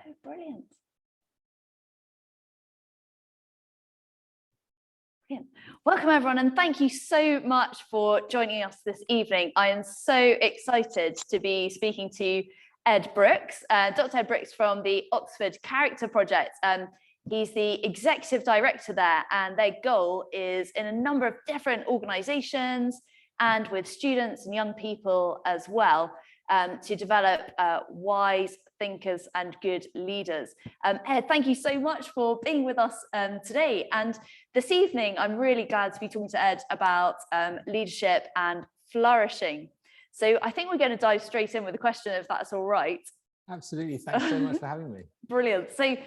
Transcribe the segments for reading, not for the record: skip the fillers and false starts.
Oh, brilliant. Brilliant. Welcome everyone, and thank you so much for joining us this evening. I am so excited to be speaking to Ed Brooks, Dr. Ed Brooks from the Oxford Character Project. He's the executive director there, and their goal is in a number of different organizations and with students and young people as well, to develop wise thinkers and good leaders. Ed, thank you so much for being with us today. And this evening, I'm really glad to be talking to Ed about leadership and flourishing. So I think we're going to dive straight in with a question, if that's all right. Absolutely. Thanks so much for having me. Brilliant. So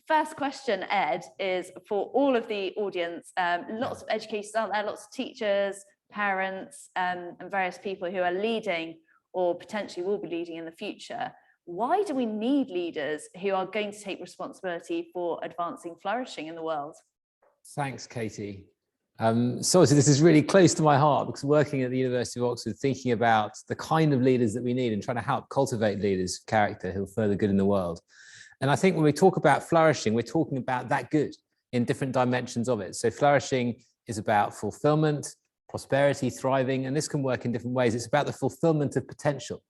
first question, Ed, is for all of the audience. Lots of educators out there, lots of teachers, parents, and various people who are leading or potentially will be leading in the future. Why do we need leaders who are going to take responsibility for advancing flourishing in the world? Thanks, Katie. So this is really close to my heart, because working at the University of Oxford, thinking about the kind of leaders that we need and trying to help cultivate leaders of character who are further good in the world. And I think when we talk about flourishing, we're talking about that good in different dimensions of it. So flourishing is about fulfillment, prosperity, thriving, and this can work in different ways. It's about the fulfillment of potential,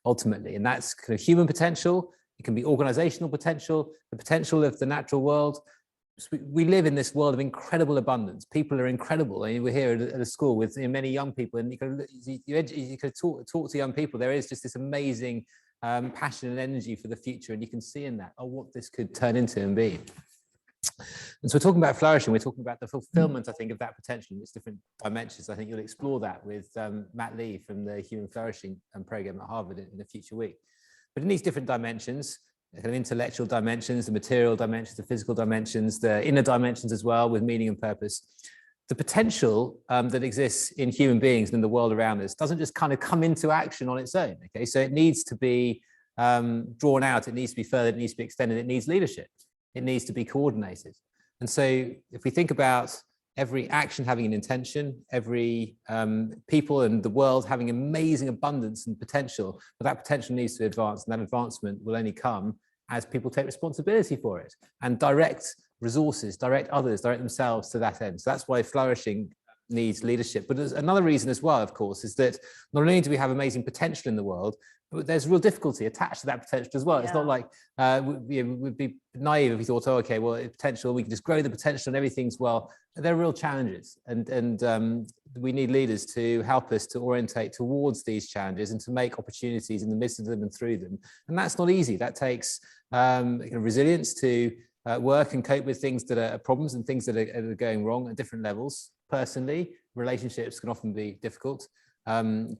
ultimately, and that's kind of human potential. It can be organizational potential, the potential of the natural world. We live in this world of incredible abundance. People are incredible. I mean, we're here at a school with many young people, and you could talk to young people. There is just this amazing passion and energy for the future, and you can see in that what this could turn into and be. And so we're talking about flourishing. We're talking about the fulfillment, I think, of that potential in its different dimensions. I think you'll explore that with Matt Lee from the Human Flourishing program at Harvard in the future week. But in these different dimensions, the kind of intellectual dimensions, the material dimensions, the physical dimensions, the inner dimensions as well, with meaning and purpose. The potential that exists in human beings and in the world around us doesn't just kind of come into action on its own. Okay, so it needs to be drawn out, it needs to be furthered, it needs to be extended, it needs leadership, it needs to be coordinated. And so if we think about every action having an intention, every people and the world having amazing abundance and potential, but that potential needs to advance, and that advancement will only come as people take responsibility for it and direct resources, direct others, direct themselves to that end. So that's why flourishing needs leadership. But there's another reason as well, of course, is that not only do we have amazing potential in the world, but there's real difficulty attached to that potential as well. Yeah. It's not like we'd be naive if we thought, oh, okay, well, potential, we can just grow the potential and everything's well. There are real challenges, and we need leaders to help us to orientate towards these challenges and to make opportunities in the midst of them and through them. And that's not easy. That takes resilience to work and cope with things that are problems and things that are going wrong at different levels. Personally, relationships can often be difficult.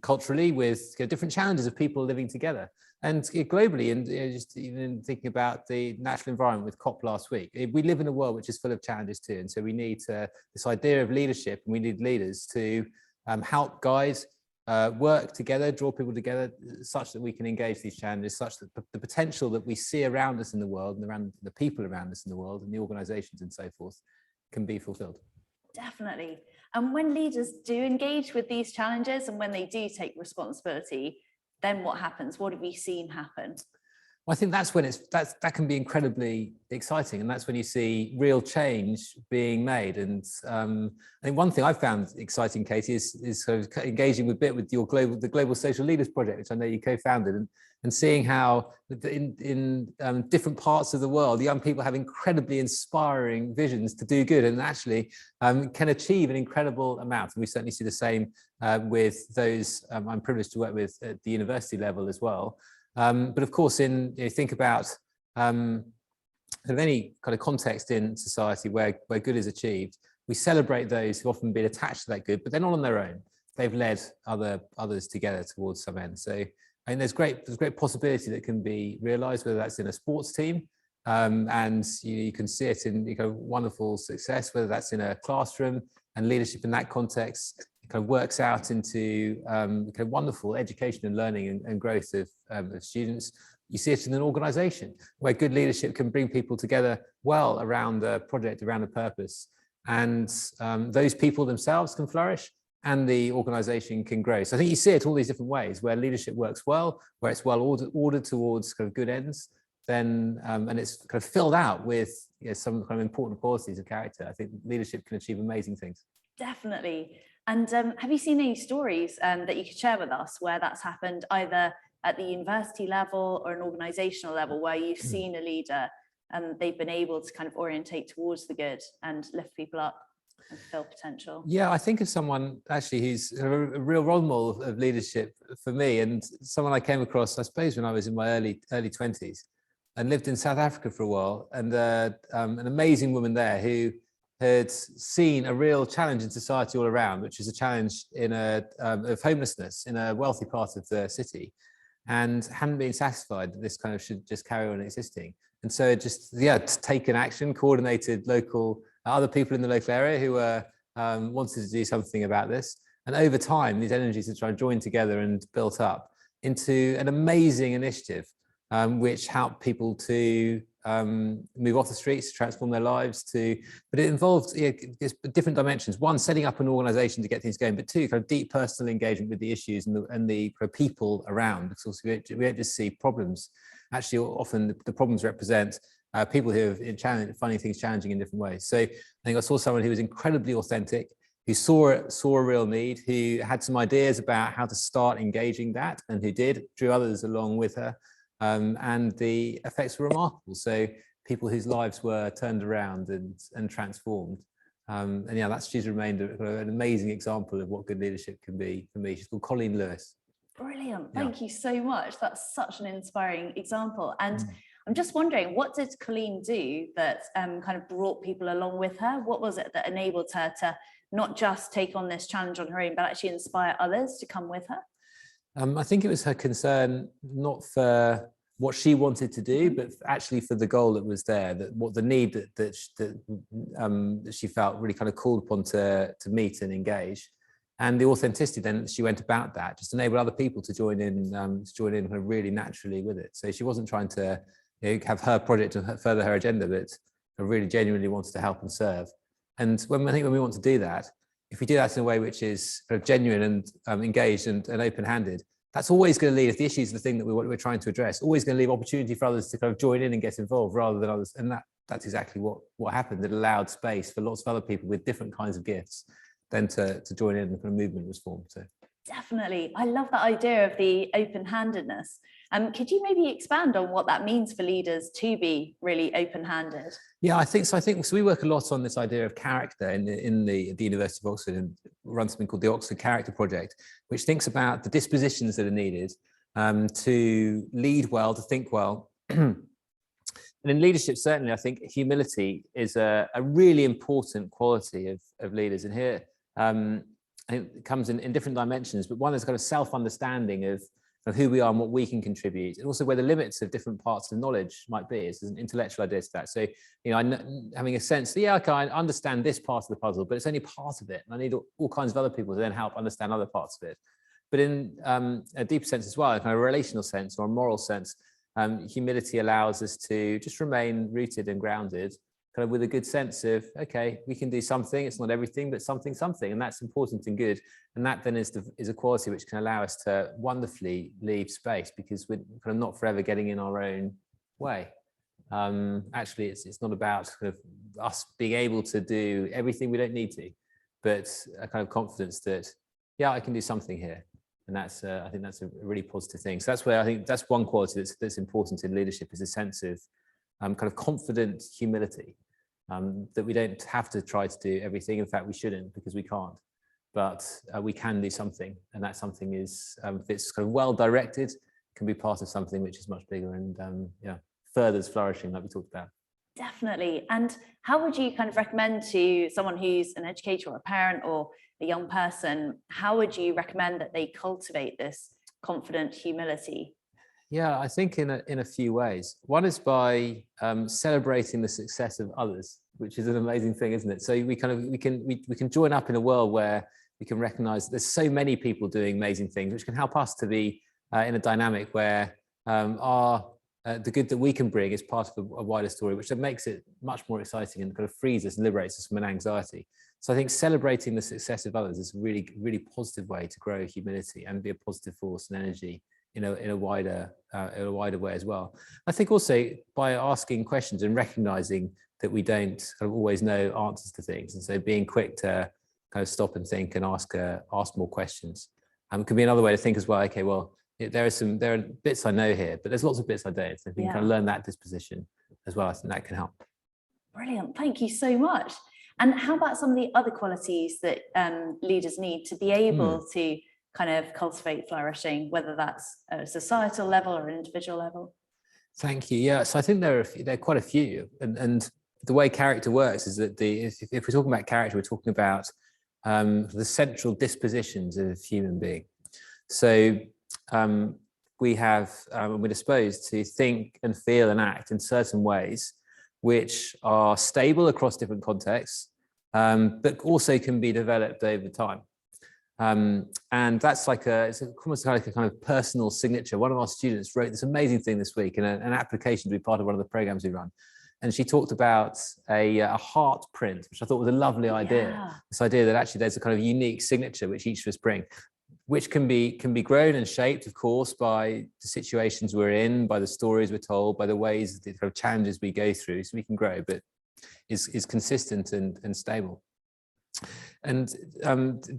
Culturally, with different challenges of people living together, and globally, and just even thinking about the natural environment with COP last week, we live in a world which is full of challenges too, and so we need this idea of leadership, and we need leaders to help guide, work together, draw people together, such that we can engage these challenges, such that the potential that we see around us in the world and around the people around us in the world and the organizations and so forth can be fulfilled. Definitely. And when leaders do engage with these challenges and when they do take responsibility, then what happens? What have we seen happen? Well, I think that's when that can be incredibly exciting, and that's when you see real change being made. And I think one thing I found exciting, Katie, is sort of engaging with the Global Social Leaders Project, which I know you co-founded, and seeing how in different parts of the world, young people have incredibly inspiring visions to do good and actually can achieve an incredible amount. And we certainly see the same with those I'm privileged to work with at the university level as well. But of course, think about any kind of context in society where good is achieved, we celebrate those who often been attached to that good, but they're not on their own. They've led others together towards some end. So I mean, there's great possibility that can be realized, whether that's in a sports team, and you can see it in wonderful success, whether that's in a classroom, and leadership in that context kind of works out into kind of wonderful education and learning and growth of students. You see it in an organization where good leadership can bring people together well around a project, around a purpose, and those people themselves can flourish and the organization can grow. So I think you see it all these different ways where leadership works well, where it's well ordered towards kind of good ends, then and it's kind of filled out with some kind of important qualities of character, I think leadership can achieve amazing things. Definitely. And have you seen any stories that you could share with us where that's happened either at the university level or an organizational level, where you've seen a leader and they've been able to kind of orientate towards the good and lift people up and fulfill potential? Yeah, I think of someone actually who's a real role model of leadership for me, and someone I came across, I suppose, when I was in my early 20s and lived in South Africa for a while, and an amazing woman there who had seen a real challenge in society all around, which is a challenge of homelessness in a wealthy part of the city, and hadn't been satisfied that this kind of should just carry on existing. And so just, taken action, coordinated other people in the local area who wanted to do something about this. And over time, these energies have tried to join together and built up into an amazing initiative, which helped people to move off the streets, transform their lives. But it involved different dimensions. One, setting up an organization to get things going, but two, kind of deep personal engagement with the issues and the kind of people around. Because we don't just see problems. Actually, often the problems represent people who are finding things challenging in different ways. So I think I saw someone who was incredibly authentic, who saw a real need, who had some ideas about how to start engaging that, and who drew others along with her. And the effects were remarkable. So people whose lives were turned around and transformed. She's remained an amazing example of what good leadership can be for me. She's called Colleen Lewis. Brilliant. Thank you so much. That's such an inspiring example. And I'm just wondering, what did Colleen do that kind of brought people along with her? What was it that enabled her to not just take on this challenge on her own, but actually inspire others to come with her? I think it was her concern, not for what she wanted to do, but actually for the goal that was there, the need that she felt really kind of called upon to meet and engage. And the authenticity then she went about that just enabled other people to join in kind of really naturally with it. So she wasn't trying to have her project to further her agenda, but really genuinely wanted to help and serve. And when we want to do that, if we do that in a way which is kind of genuine and engaged and open-handed, that's always going to lead, if the issue is the thing that we're trying to address, always going to leave opportunity for others to kind of join in and get involved rather than others. And that's exactly what happened. It allowed space for lots of other people with different kinds of gifts then to join in, and the kind of movement was formed. So definitely. I love that idea of the open-handedness. Could you maybe expand on what that means for leaders to be really open-handed? Yeah, I think so. We work a lot on this idea of character in the University of Oxford, and run something called the Oxford Character Project, which thinks about the dispositions that are needed to lead well, to think well. And in leadership, certainly, I think humility is a really important quality of leaders. And here, I think it comes in different dimensions, but one is kind of self-understanding of who we are and what we can contribute, and also where the limits of different parts of knowledge might be. It's an intellectual idea to that. So, having a sense, I understand this part of the puzzle, but it's only part of it, and I need all kinds of other people to then help understand other parts of it. But in a deeper sense as well, a kind of relational sense or a moral sense, humility allows us to just remain rooted and grounded, kind of with a good sense of, okay, we can do something. It's not everything, but something, and that's important and good. And that then is a quality which can allow us to wonderfully leave space, because we're kind of not forever getting in our own way. Actually, it's not about kind of us being able to do everything. We don't need to, but a kind of confidence that, I can do something here. And that's, I think that's a really positive thing. So that's where I think that's one quality that's important in leadership, is a sense of kind of confident humility, that we don't have to try to do everything. In fact, we shouldn't, because we can't, but we can do something. And that something is, if it's kind of well directed, can be part of something which is much bigger and furthers flourishing, like we talked about. Definitely. And how would you kind of recommend to someone who's an educator or a parent or a young person, how would you recommend that they cultivate this confident humility? Yeah, I think in a few ways. One is by celebrating the success of others, which is an amazing thing, isn't it? So we can join up in a world where we can recognize there's so many people doing amazing things, which can help us to be in a dynamic where the good that we can bring is part of a wider story, which makes it much more exciting and kind of frees us and liberates us from an anxiety. So I think celebrating the success of others is a really, really positive way to grow humility and be a positive force and energy in a wider way as well. I think also by asking questions and recognizing that we don't kind of always know answers to things, and so being quick to kind of stop and think and ask more questions. Could be another way to think as well. Okay, well, there are bits I know here, but there's lots of bits I don't. So if you can kind of learn that disposition as well, I think that can help. Brilliant, thank you so much. And how about some of the other qualities that leaders need to be able to kind of cultivate flourishing, whether that's at a societal level or an individual level? Thank you. Yeah, so I think there are quite a few, and the way character works is that if we're talking about character, we're talking about the central dispositions of a human being. So we're disposed to think and feel and act in certain ways which are stable across different contexts, but also can be developed over time. And that's it's almost like a kind of personal signature. One of our students wrote this amazing thing this week in an application to be part of one of the programs we run. And she talked about a heart print, which I thought was a lovely idea. Yeah. This idea that actually there's a kind of unique signature which each of us bring, which can be grown and shaped, of course, by the situations we're in, by the stories we're told, by the ways, the kind of challenges we go through, so we can grow, but is consistent and stable. And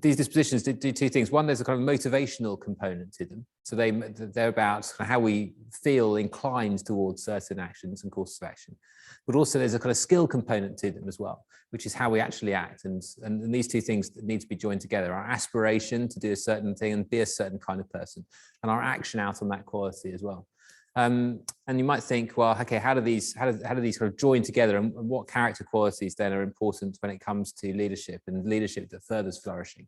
these dispositions do two things. One, there's a kind of motivational component to them. So they're about how we feel inclined towards certain actions and courses of action. But also there's a kind of skill component to them as well, which is how we actually act. And these two things need to be joined together. Our aspiration to do a certain thing and be a certain kind of person, and our action out on that quality as well. And you might think, well, okay, how do these kind of join together, and what character qualities then are important when it comes to leadership and leadership that furthers flourishing?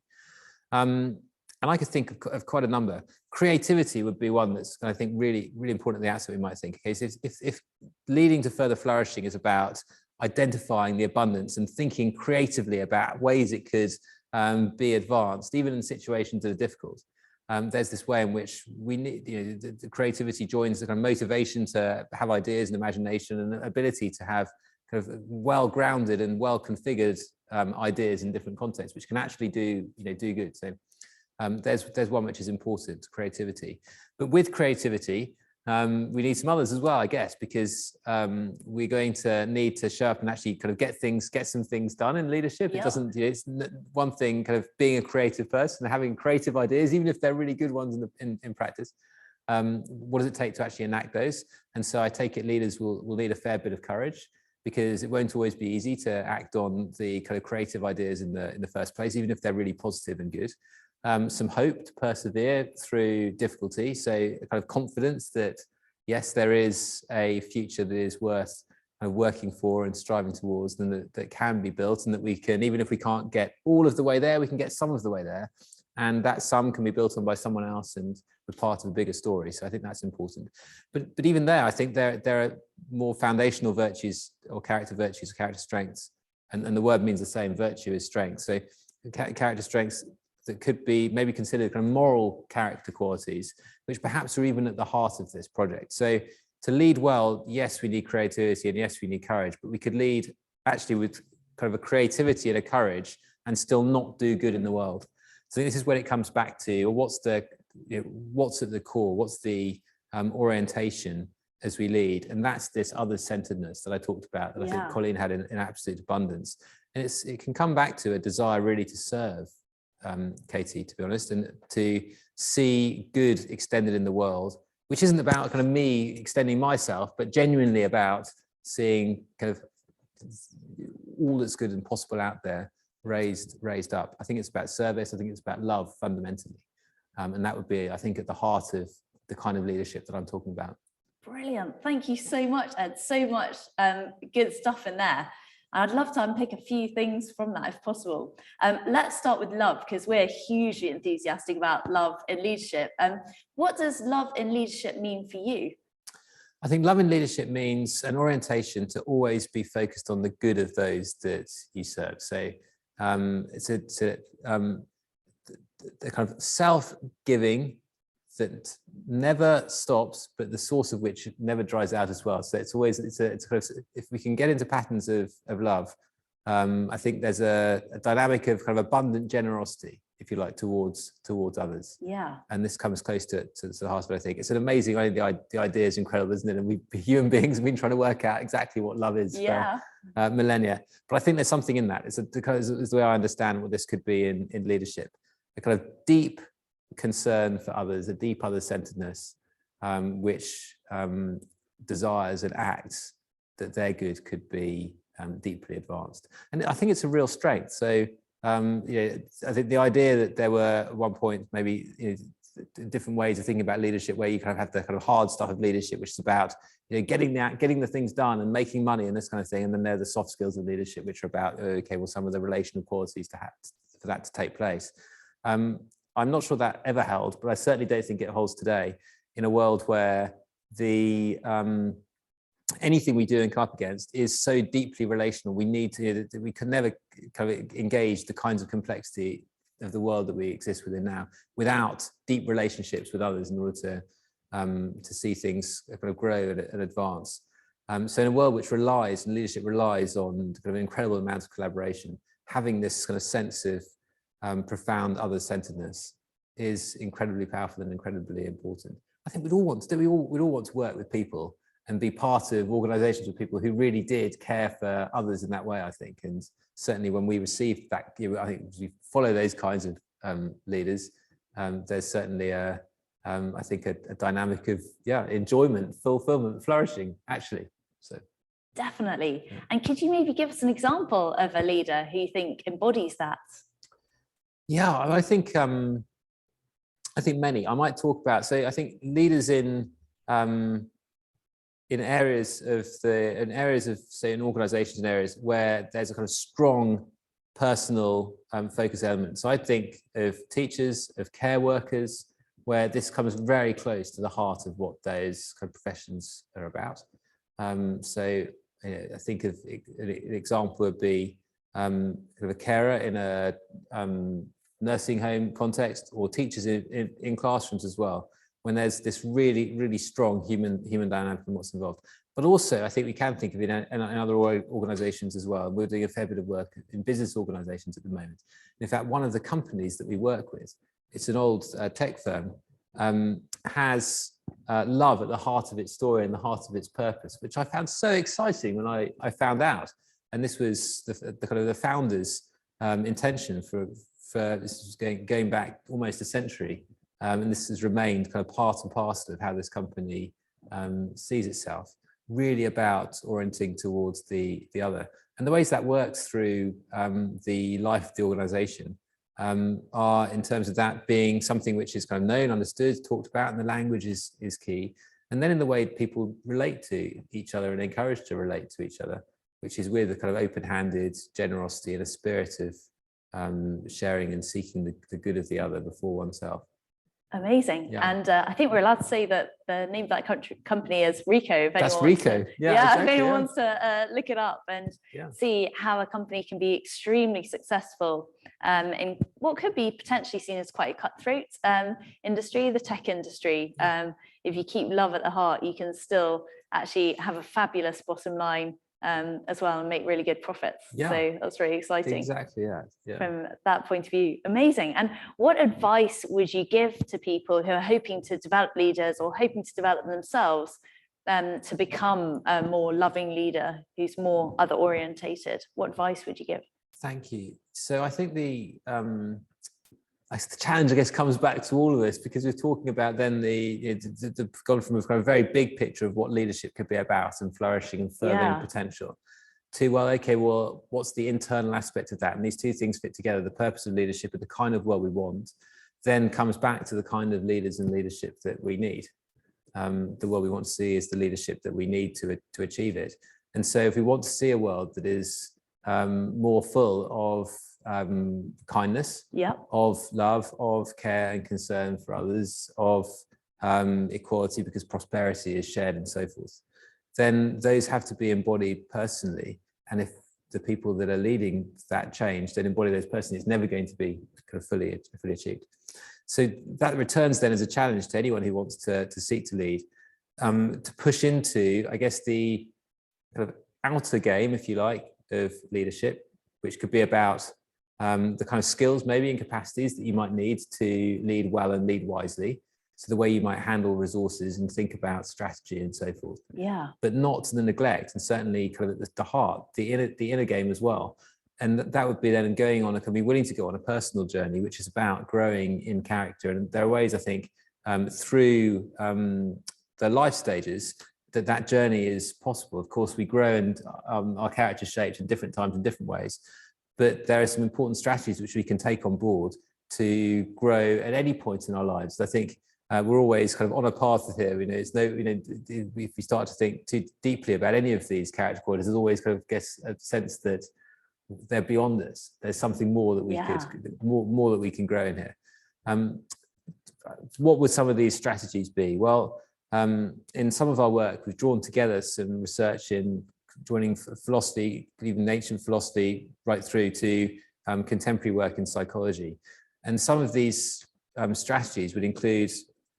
And I could think of quite a number. Creativity would be one that's, I think, really, really important at the outset. We might think, okay, so if leading to further flourishing is about identifying the abundance and thinking creatively about ways it could be advanced, even in situations that are difficult. There's this way in which we need, the creativity joins the kind of motivation to have ideas and imagination and the ability to have kind of well-grounded and well-configured ideas in different contexts, which can actually do good. So there's one which is important, creativity. But with creativity, we need some others as well, I guess, because we're going to need to show up and actually kind of get some things done in leadership. Yeah. It doesn't, it's one thing kind of being a creative person and having creative ideas, even if they're really good ones in practice. What does it take to actually enact those? And so I take it leaders will need a fair bit of courage, because it won't always be easy to act on the kind of creative ideas in the first place, even if they're really positive and good. Some hope to persevere through difficulty. So a kind of confidence that, yes, there is a future that is worth working for and striving towards, and that can be built, and that we can, even if we can't get all of the way there, we can get some of the way there. And that some can be built on by someone else and be part of a bigger story. So I think that's important. But even there, I think there are more foundational virtues or character virtues, character strengths. And the word means the same, virtue is strength. So character strengths that could be maybe considered kind of moral character qualities, which perhaps are even at the heart of this project. So to lead well, yes, we need creativity, and yes, we need courage, but we could lead actually with kind of a creativity and a courage and still not do good in the world. So this is when it comes back to, or what's at the core, what's the orientation as we lead, and that's this other-centeredness that I talked about, that I think Colleen had in absolute abundance. And it can come back to a desire really to serve, Katy, to be honest, and to see good extended in the world, which isn't about kind of me extending myself, but genuinely about seeing kind of all that's good and possible out there raised up. I think it's about service. I think it's about love fundamentally. And that would be, I think, at the heart of the kind of leadership that I'm talking about. Brilliant. Thank you so much, Ed. So much good stuff in there. I'd love to unpick a few things from that if possible. Let's start with love, because we're hugely enthusiastic about love in leadership. What does love in leadership mean for you? I think love in leadership means an orientation to always be focused on the good of those that you serve. So it's a kind of self-giving that never stops, but the source of which never dries out as well. So it's kind of, if we can get into patterns of love, I think there's a dynamic of kind of abundant generosity if you like, towards others. Yeah. And this comes close to the heart of it, I think. It's an amazing, I think the idea is incredible, isn't it? And we human beings have been trying to work out exactly what love is for millennia. But I think there's something in that. It's the way I understand what this could be in leadership. A kind of deep concern for others, a deep other-centeredness, which desires and acts that their good could be deeply advanced. And I think it's a real strength. So I think the idea that there were at one point maybe different ways of thinking about leadership, where you kind of have the kind of hard stuff of leadership, which is about getting the things done and making money and this kind of thing, and then there are the soft skills of leadership, which are about some of the relational qualities for that to take place. I'm not sure that ever held, but I certainly don't think it holds today in a world where the anything we do and come up against is so deeply relational. We need to, we can never kind of engage the kinds of complexity of the world that we exist within now without deep relationships with others in order to see things kind of grow and advance. So in a world which relies, and leadership relies on kind of incredible amounts of collaboration, having this kind of sense of profound other-centeredness is incredibly powerful and incredibly important. I think we'd all want to work with people and be part of organizations with people who really did care for others in that way, I think. And certainly when we received that, I think we follow those kinds of leaders, there's certainly I think a dynamic of enjoyment, fulfillment, flourishing, actually. So definitely. Yeah. And could you maybe give us an example of a leader who you think embodies that? Yeah, I think many. I might talk about, so I think leaders in areas of say in organizations and areas where there's a kind of strong personal focus element. So I think of teachers, of care workers, where this comes very close to the heart of what those kind of professions are about. So I think of an example would be kind of a carer in a nursing home context, or teachers in classrooms as well, when there's this really, really strong human dynamic and what's involved. But also, I think we can think of it in other organizations as well. We're doing a fair bit of work in business organizations at the moment. In fact, one of the companies that we work with, it's an old tech firm, has love at the heart of its story and the heart of its purpose, which I found so exciting when I found out. And this was the kind of the founders' intention for this is going back almost a century. And this has remained kind of part and parcel of how this company sees itself, really about orienting towards the other. And the ways that works through the life of the organization are in terms of that being something which is kind of known, understood, talked about, and the language is key. And then in the way people relate to each other and encouraged to relate to each other, which is with a kind of open-handed generosity and a spirit of sharing and seeking the good of the other before oneself. Amazing. Yeah. And I think we're allowed to say that the name of that company is Rico. That's Rico. Exactly, if anyone wants to look it up and see how a company can be extremely successful in what could be potentially seen as quite a cutthroat industry, the tech industry. If you keep love at the heart, you can still actually have a fabulous bottom line as well and make really good profits. So that's really exciting. Exactly, from that point of view. Amazing. And what advice would you give to people who are hoping to develop leaders or hoping to develop themselves to become a more loving leader who's more other orientated? What advice would you give? Thank you. So I think the challenge, I guess, comes back to all of this, because we're talking about then gone from a kind of very big picture of what leadership could be about and flourishing and furthering potential to, what's the internal aspect of that? And these two things fit together, the purpose of leadership and the kind of world we want, then comes back to the kind of leaders and leadership that we need. The world we want to see is the leadership that we need to achieve it. And so if we want to see a world that is more full of kindness, of love, of care and concern for others, of equality, because prosperity is shared and so forth, then those have to be embodied personally. And if the people that are leading that change don't embody those personally, it's never going to be kind of fully achieved. So that returns then as a challenge to anyone who wants to seek to lead, to push into, I guess, the kind of outer game, if you like, of leadership, which could be about the kind of skills maybe and capacities that you might need to lead well and lead wisely. So the way you might handle resources and think about strategy and so forth. Yeah. But not to the neglect, and certainly kind of the heart, the inner game as well. And that would be then going on, can be willing to go on a personal journey, which is about growing in character. And there are ways, I think, through the life stages that journey is possible. Of course, we grow and our character shaped in different times in different ways. But there are some important strategies which we can take on board to grow at any point in our lives. I think we're always kind of on a path here. It's no, if you start to think too deeply about any of these character qualities, there's always kind of a sense that they're beyond us. There's something more that we could, more that we can grow in here. What would some of these strategies be? Well, in some of our work, we've drawn together some research in joining philosophy, even ancient philosophy, right through to contemporary work in psychology. And some of these strategies would include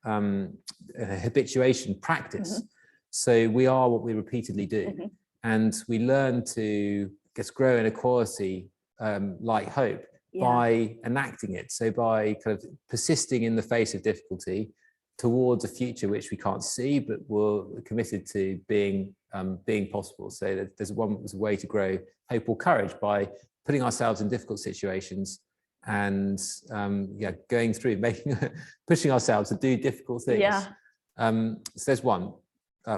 habituation practice. So we are what we repeatedly do. And we learn to grow in a quality like hope by enacting it. So by kind of persisting in the face of difficulty towards a future which we can't see, but we're committed to being possible. So that there's a way to grow hope or courage by putting ourselves in difficult situations and going through pushing ourselves to do difficult things. So there's one.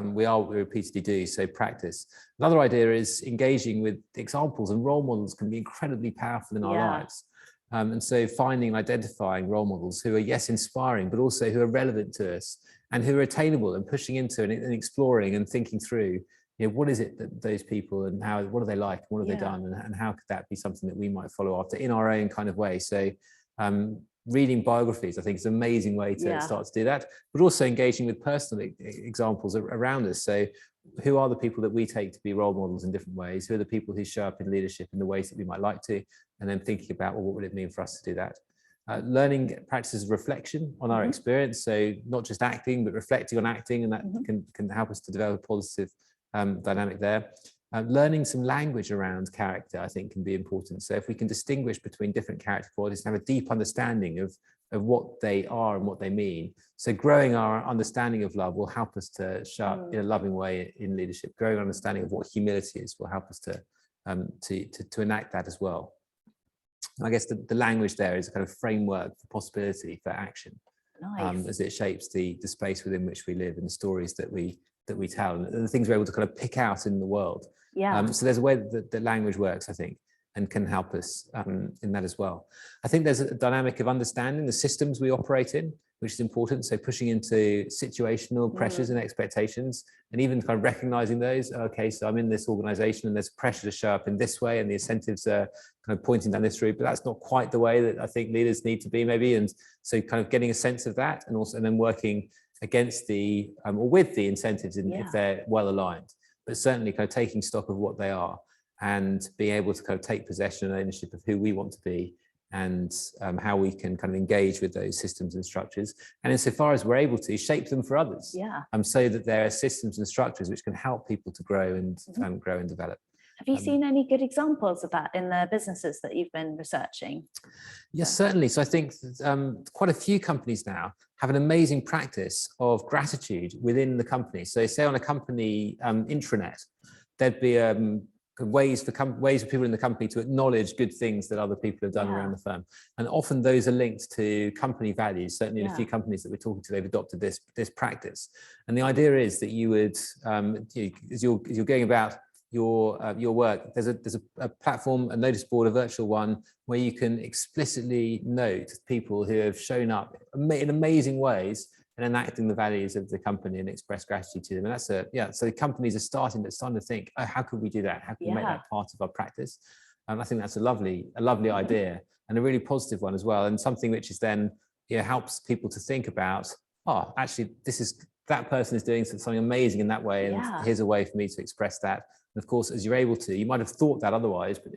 We are what we repeatedly do, so practice. Another idea is engaging with examples, and role models can be incredibly powerful in our lives. And so finding and identifying role models who are, yes, inspiring, but also who are relevant to us and who are attainable, and pushing into and exploring and thinking through, what is it that those people and what are they like, what have they done, and how could that be something that we might follow after in our own kind of way. So reading biographies, I think, is an amazing way to start to do that, but also engaging with personal examples around us. So who are the people that we take to be role models in different ways? Who are the people who show up in leadership in the ways that we might like to? And then thinking about, well, what would it mean for us to do that? Learning practices of reflection on our experience. So not just acting, but reflecting on acting, and that can help us to develop a positive dynamic there. Learning some language around character, I think, can be important. So if we can distinguish between different character qualities and have a deep understanding of what they are and what they mean. So growing our understanding of love will help us to show up in a loving way in leadership. Growing our understanding of what humility is will help us to enact that as well. I guess the language there is a kind of framework for possibility for action, as it shapes the space within which we live and the stories that we tell and the things we're able to kind of pick out in the world. So there's a way that the language works, I think, and can help us in that as well. I think there's a dynamic of understanding the systems we operate in, which is important. So pushing into situational pressures and expectations, and even kind of recognizing those. Okay, so I'm in this organization and there's pressure to show up in this way, and the incentives are kind of pointing down this route, but that's not quite the way that I think leaders need to be, maybe. And so kind of getting a sense of that, and then working against the or with the incentives if they're well aligned, but certainly kind of taking stock of what they are and being able to kind of take possession and ownership of who we want to be, and how we can kind of engage with those systems and structures, and insofar as we're able to, shape them for others. So that there are systems and structures which can help people to grow and grow and develop. Have you seen any good examples of that in the businesses that you've been researching? Yes, certainly. So I think quite a few companies now have an amazing practice of gratitude within the company. So say on a company intranet, there'd be ways for people in the company to acknowledge good things that other people have done around the firm. And often those are linked to company values. Certainly in a few companies that we're talking to, they've adopted this practice. And the idea is that you would, as you're going about your work, there's a platform, a notice board, a virtual one, where you can explicitly note people who have shown up in amazing ways and enacting the values of the company and express gratitude to them. And that's so companies are starting to think, oh, how could we do that? How can we make that part of our practice? And I think that's a lovely idea, and a really positive one as well, and something which is then helps people to think about, oh, actually that person is doing something amazing in that way, and here's a way for me to express that. And of course, as you're able to, you might have thought that otherwise, but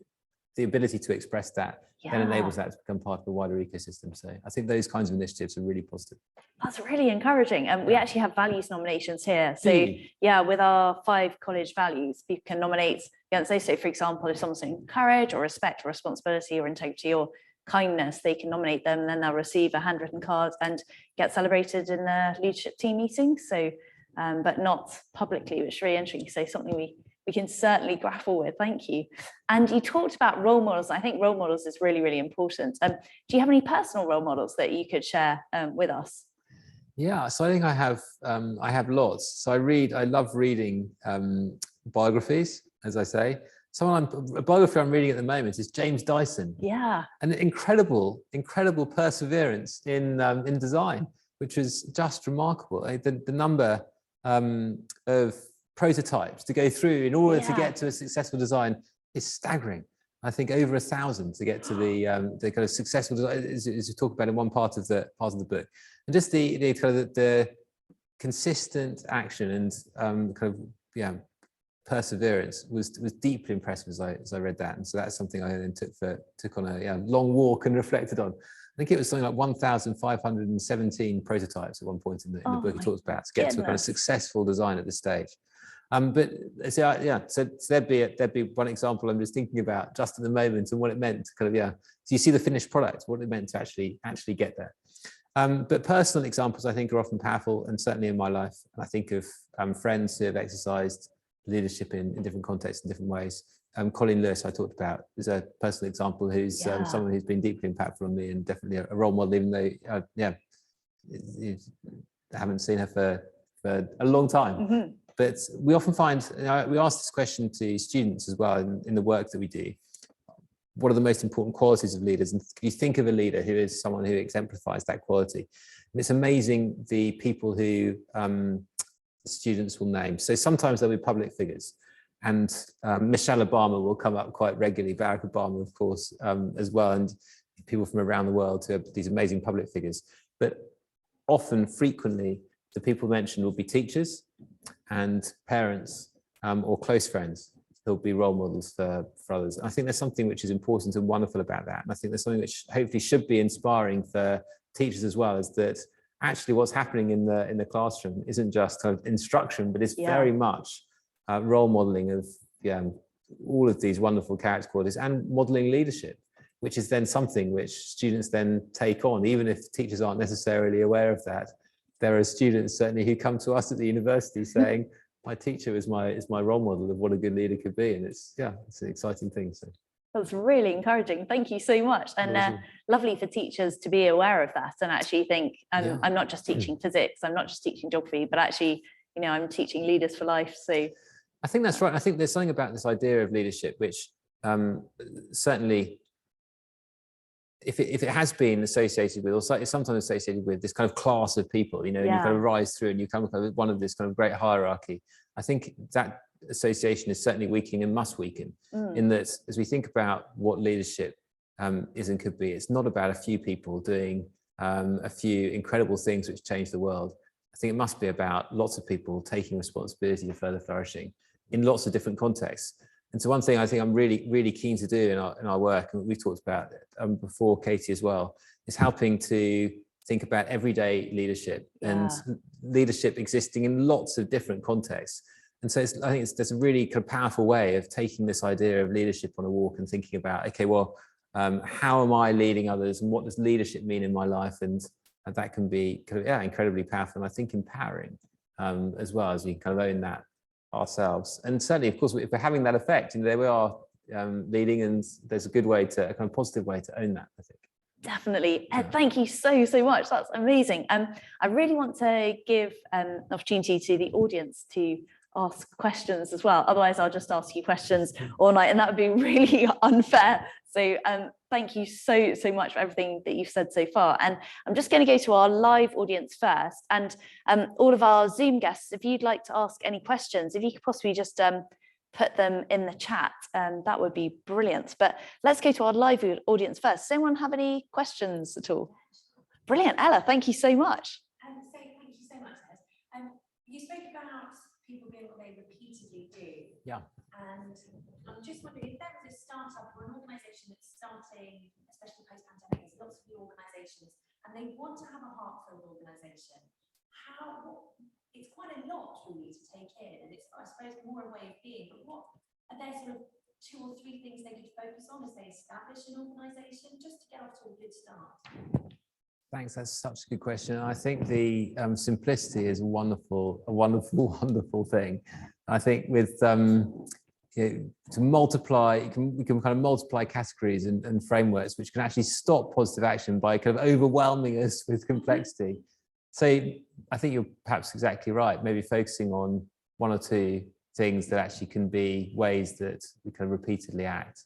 the ability to express that then Yeah. enables that to become part of the wider ecosystem. So I think those kinds of initiatives are really positive. That's really encouraging. And we actually have values nominations here. So Mm. yeah, with our 5 college values, people can nominate against those. So for example, if someone's saying courage or respect or responsibility or integrity or kindness, they can nominate them, and then they'll receive a handwritten card and get celebrated in the leadership team meeting. So, but not publicly, which is really interesting. So something we can certainly grapple with. Thank you. And you talked about role models. I think role models is really, really important. Do you have any personal role models that you could share with us? Yeah, so I think I have lots. So I love reading biographies, as I say. A biography I'm reading at the moment is James Dyson. Yeah. An incredible perseverance in design, which is just remarkable. The number of prototypes to go through in order to get to a successful design is staggering. I think over 1,000 to get to the kind of successful design, as you talk about in one part of the book, and just the kind of the consistent action and kind of perseverance was deeply impressive as I read that. And so that's something I then took on a long walk and reflected on. I think it was something like 1,517 prototypes at one point in the book he talks about to get to a kind of successful design at this stage. But so there'd be one example I'm just thinking about just at the moment and what it meant to kind of so you see the finished product, what it meant to actually get there. But personal examples I think are often powerful, and certainly in my life, I think of friends who have exercised leadership in different contexts in different ways. Colleen Lewis I talked about is a personal example who's someone who's been deeply impactful on me and definitely a role model, even though I haven't seen her for a long time. Mm-hmm. But we often find, we ask this question to students as well in the work that we do. What are the most important qualities of leaders? And you think of a leader who is someone who exemplifies that quality. And it's amazing the people who students will name. So sometimes there'll be public figures, and Michelle Obama will come up quite regularly, Barack Obama, of course, as well, and people from around the world who are these amazing public figures. But often, frequently, the people mentioned will be teachers and parents or close friends who'll be role models for others. And I think there's something which is important and wonderful about that. And I think there's something which hopefully should be inspiring for teachers as well, is that actually what's happening in the classroom isn't just kind of instruction, but it's very much role modeling of all of these wonderful character qualities and modeling leadership, which is then something which students then take on, even if teachers aren't necessarily aware of that. There are students certainly who come to us at the university saying, my teacher is my role model of what a good leader could be. And it's an exciting thing. So that's really encouraging. Thank you so much. And lovely for teachers to be aware of that and actually think, I'm not just teaching physics, I'm not just teaching geography, but actually, I'm teaching leaders for life. So I think that's right. I think there's something about this idea of leadership, which certainly, if it has been associated with, or it's sometimes associated with this kind of class of people, and you kind of rise through and you come with one of this kind of great hierarchy. I think that association is certainly weakening and must weaken in that as we think about what leadership is and could be, it's not about a few people doing a few incredible things which change the world. I think it must be about lots of people taking responsibility for further flourishing in lots of different contexts. And so one thing I think I'm really, really keen to do in our work, and we've talked about it before, Katy, as well, is helping to think about everyday leadership and leadership existing in lots of different contexts. And so I think there's a really kind of powerful way of taking this idea of leadership on a walk and thinking about, okay, well, how am I leading others, and what does leadership mean in my life? And that can be kind of, incredibly powerful, and I think empowering as well, as we kind of own that ourselves. And certainly, of course, if we're having that effect, there we are leading, and there's a good way to, a kind of positive way to own that, I think. Definitely. Ed, thank you so much. That's amazing. I really want to give an opportunity to the audience to ask questions as well. Otherwise, I'll just ask you questions all night, and that would be really unfair. So thank you so much for everything that you've said so far. And I'm just going to go to our live audience first. And all of our Zoom guests, if you'd like to ask any questions, if you could possibly just put them in the chat, that would be brilliant. But let's go to our live audience first. Does anyone have any questions at all? Brilliant. Ella, thank you so much. Thank you so much, Ed. You spoke about people doing what they repeatedly do. Yeah. And I'm just wondering if there was a startup or an organisation that's starting, especially post-pandemic, lots of new organisations, and they want to have a heart-filled organisation. It's quite a lot really to take in, and it's, I suppose, more a way of being. But what are there sort of 2 or 3 things they could focus on as they establish an organisation, just to get off to a good start? Thanks. That's such a good question. I think the simplicity is a wonderful, wonderful thing. I think with to multiply, we can kind of multiply categories and frameworks which can actually stop positive action by kind of overwhelming us with complexity. So I think you're perhaps exactly right. Maybe focusing on 1 or 2 things that actually can be ways that we can repeatedly act.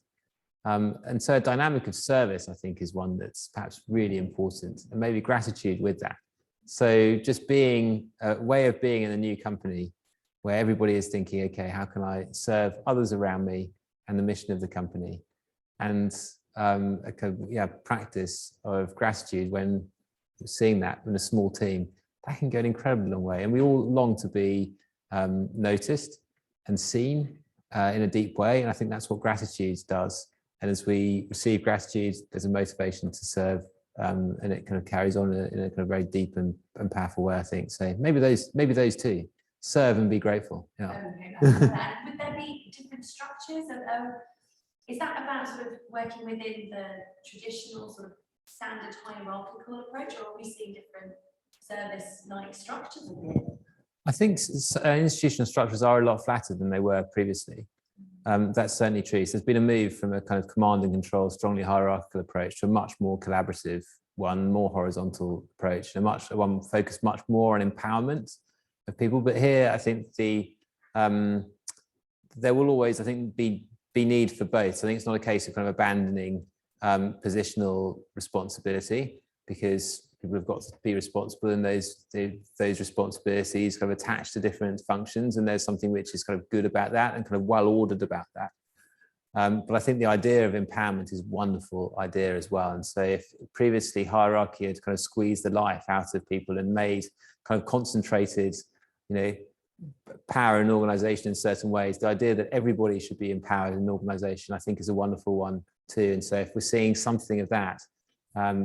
And so a dynamic of service, I think, is one that's perhaps really important, and maybe gratitude with that. So just being a way of being in a new company where everybody is thinking, okay, how can I serve others around me and the mission of the company? And a kind of, practice of gratitude when seeing that in a small team, that can go an incredibly long way. And we all long to be noticed and seen in a deep way. And I think that's what gratitude does. And as we receive gratitude, there's a motivation to serve, and it kind of carries on in a kind of very deep and powerful way, I think. So maybe those 2, serve and be grateful. Yeah. Okay, would there be different structures? Is that about sort of working within the traditional sort of standard hierarchical approach, or are we seeing different service-like structures? I think institutional structures are a lot flatter than they were previously. That's certainly true. So there's been a move from a kind of command and control, strongly hierarchical approach to a much more collaborative one, more horizontal approach, and one focused much more on empowerment of people. But here, I think there will always, I think, be need for both. So I think it's not a case of kind of abandoning positional responsibility, because people have got to be responsible, and those responsibilities kind of attached to different functions, and there's something which is kind of good about that and kind of well ordered about that. But I think the idea of empowerment is a wonderful idea as well. And so if previously hierarchy had kind of squeezed the life out of people and made kind of concentrated, power in an organization in certain ways, the idea that everybody should be empowered in an organization, I think, is a wonderful one too. And so if we're seeing something of that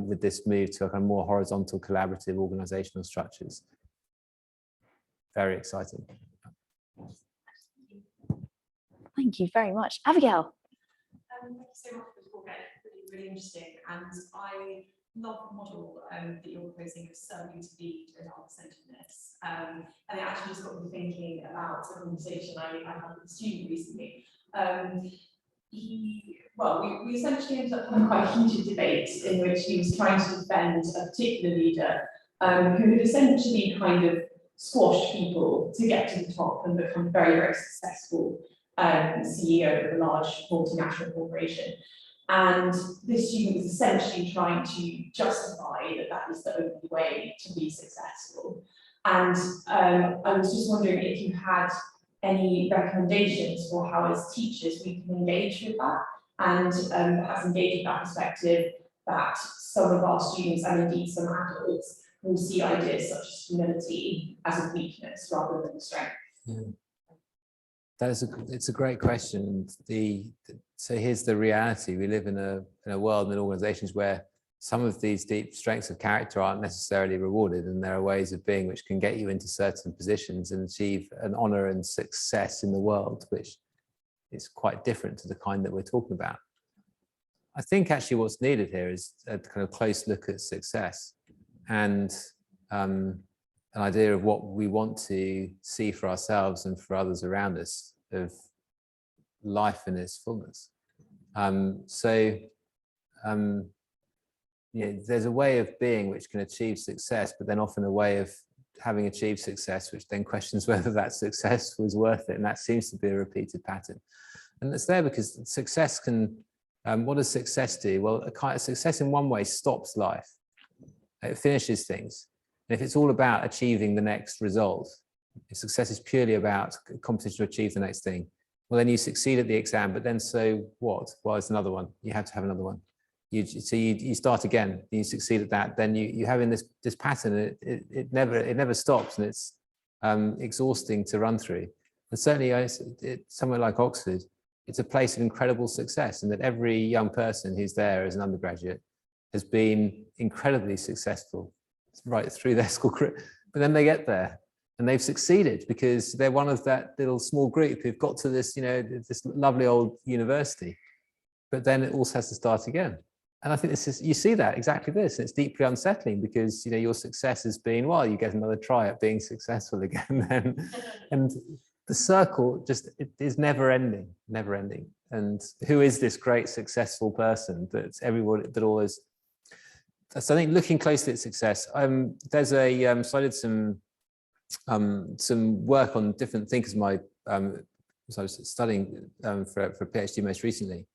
with this move to a kind of more horizontal, collaborative organizational structures, very exciting. Thank you very much. Abigail. Thank you so much for the talk. Really interesting, and I love the model that you're proposing of serving to lead and other-centeredness. And it actually just got me thinking about a conversation I had with a student recently. We essentially ended up having quite a heated debate in which he was trying to defend a particular leader who had essentially kind of squashed people to get to the top and become very, very successful CEO of a large multinational corporation. And this student was essentially trying to justify that that is the only way to be successful. And I was just wondering if you had any recommendations for how, as teachers, we can engage with that, and perhaps engage with that perspective that some of our students, and indeed some adults, will see ideas such as humility as a weakness rather than a strength. Yeah. It's a great question. So here's the reality: we live in a world and in organizations where some of these deep strengths of character aren't necessarily rewarded, and there are ways of being which can get you into certain positions and achieve an honor and success in the world, which is quite different to the kind that we're talking about. I think actually what's needed here is a kind of close look at success and an idea of what we want to see for ourselves and for others around us, of life in its fullness. There's a way of being which can achieve success, but then often a way of having achieved success which then questions whether that success was worth it, and that seems to be a repeated pattern. And it's there because success can, what does success do? Well, a kind of success in one way stops life. It finishes things. And if it's all about achieving the next result, if success is purely about competition to achieve the next thing, well, then you succeed at the exam, but then so what? Well, it's another one. You have to have another one. You start again, you succeed at that, then you have in this pattern, it never stops, and it's exhausting to run through. And certainly somewhere like Oxford, it's a place of incredible success, and that every young person who's there as an undergraduate has been incredibly successful right through their school career. But then they get there and they've succeeded because they're one of that little small group who've got to this, you know, this lovely old university. But then it also has to start again. And I think this is, you see that exactly this, and it's deeply unsettling because, you know, your success has been, well, you get another try at being successful again then. And the circle just, it is never ending, never ending. And who is this great successful person that everyone, that always, so I think looking closely at success, there's a, so I did some work on different thinkers. So I was studying for a PhD most recently.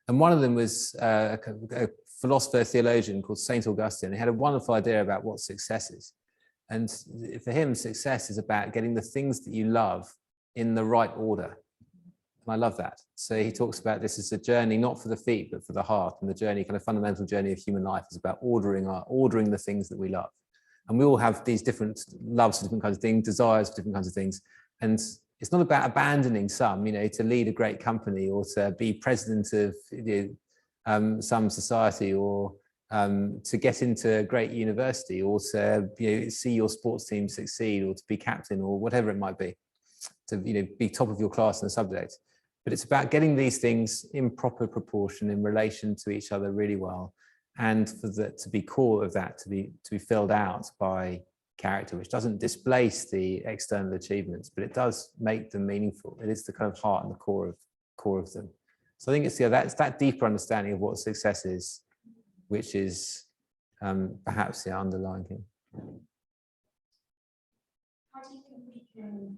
And one of them was a philosopher, theologian called Saint Augustine. He had a wonderful idea about what success is. And for him, success is about getting the things that you love in the right order. And I love that. So he talks about this as a journey, not for the feet, but for the heart. And the journey, kind of fundamental journey of human life, is about ordering the things that we love. And we all have these different loves for different kinds of things, desires for different kinds of things. And it's not about abandoning some, you know, to lead a great company or to be president of, you know, some society, or to get into a great university, or to, you know, see your sports team succeed, or to be captain, or whatever it might be, to, you know, be top of your class in a subject. But it's about getting these things in proper proportion, in relation to each other really well, and for that to be core of that to be filled out by character, which doesn't displace the external achievements, but it does make them meaningful. It is the kind of heart and the core of them. So I think it's, yeah, that's that deeper understanding of what success is, which is perhaps the underlying thing. How do you think we can,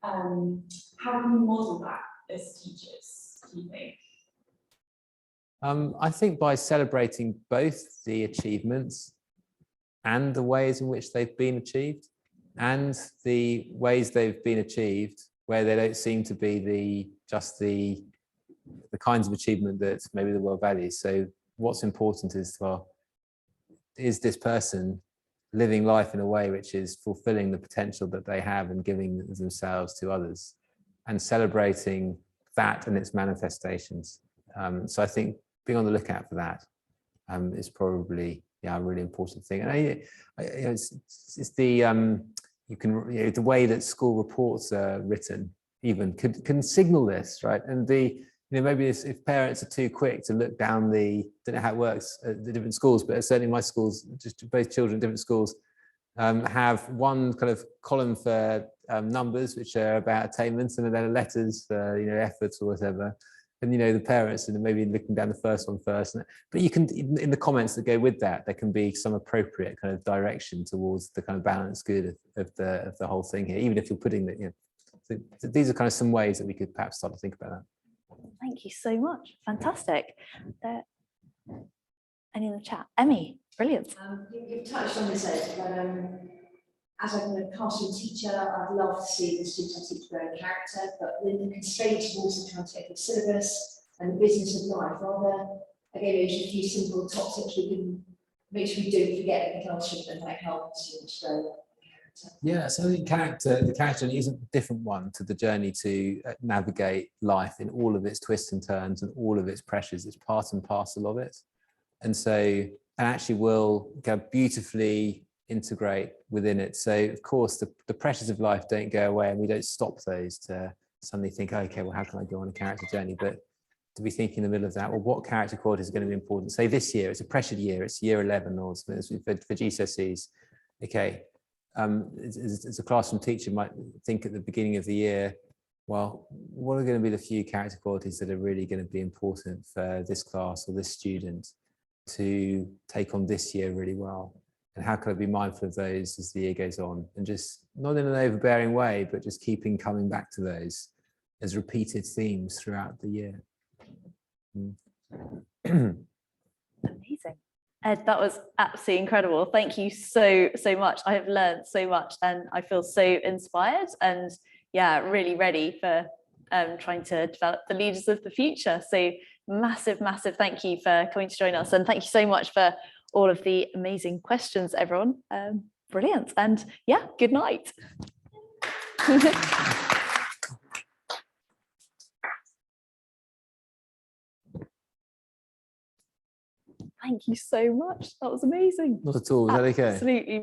how can we model that as teachers, do you think? I think by celebrating both the achievements and the ways in which they've been achieved, and the ways they've been achieved where they don't seem to be just the kinds of achievement that maybe the world values. So what's important is, well, is this person living life in a way which is fulfilling the potential that they have and giving themselves to others, and celebrating that and its manifestations. So I think being on the lookout for that is probably, yeah, a really important thing. And it's the you can, you know, the way that school reports are written even can signal this, right? And the, you know, maybe if parents are too quick to look down the, don't know how it works at the different schools, but certainly my schools, just both children at different schools, have one kind of column for numbers, which are about attainments, and then letters for, you know, efforts or whatever. And, you know, the parents, and maybe looking down the first one first. But you can, in the comments that go with that, there can be some appropriate kind of direction towards the kind of balanced good of the whole thing here, even if you're putting the, you know, so these are kind of some ways that we could perhaps start to think about that. Thank you so much. Fantastic. Any in the chat? Emmy, brilliant. You've touched on this, Ed, but as a classroom teacher, I'd love to see the students I teach grow in character, but within the constraints of also trying to take the syllabus and the business of life, are there, again, maybe just a few simple top tips we can make sure we don't forget in the classroom that might help students grow in character? Yeah, so the character journey is a different one to the journey to navigate life in all of its twists and turns and all of its pressures. It's part and parcel of it. And so, and actually will go beautifully integrate within it. So of course the pressures of life don't go away, and we don't stop those to suddenly think, okay, well, how can I go on a character journey? But to be thinking in the middle of that, well, what character qualities are going to be important? Say this year, it's a pressured year, it's year 11 or something for GCSEs. Okay, as a classroom teacher might think at the beginning of the year, well, what are going to be the few character qualities that are really going to be important for this class or this student to take on this year really well? And how can I be mindful of those as the year goes on? And just not in an overbearing way, but just keeping coming back to those as repeated themes throughout the year. Amazing. Ed, that was absolutely incredible. Thank you so much. I have learned so much, and I feel so inspired, and yeah, really ready for trying to develop the leaders of the future. So massive thank you for coming to join us, and thank you so much for all of the amazing questions, everyone. Brilliant. And yeah, good night. Thank you so much. That was amazing. Not at all. Is that okay? Absolutely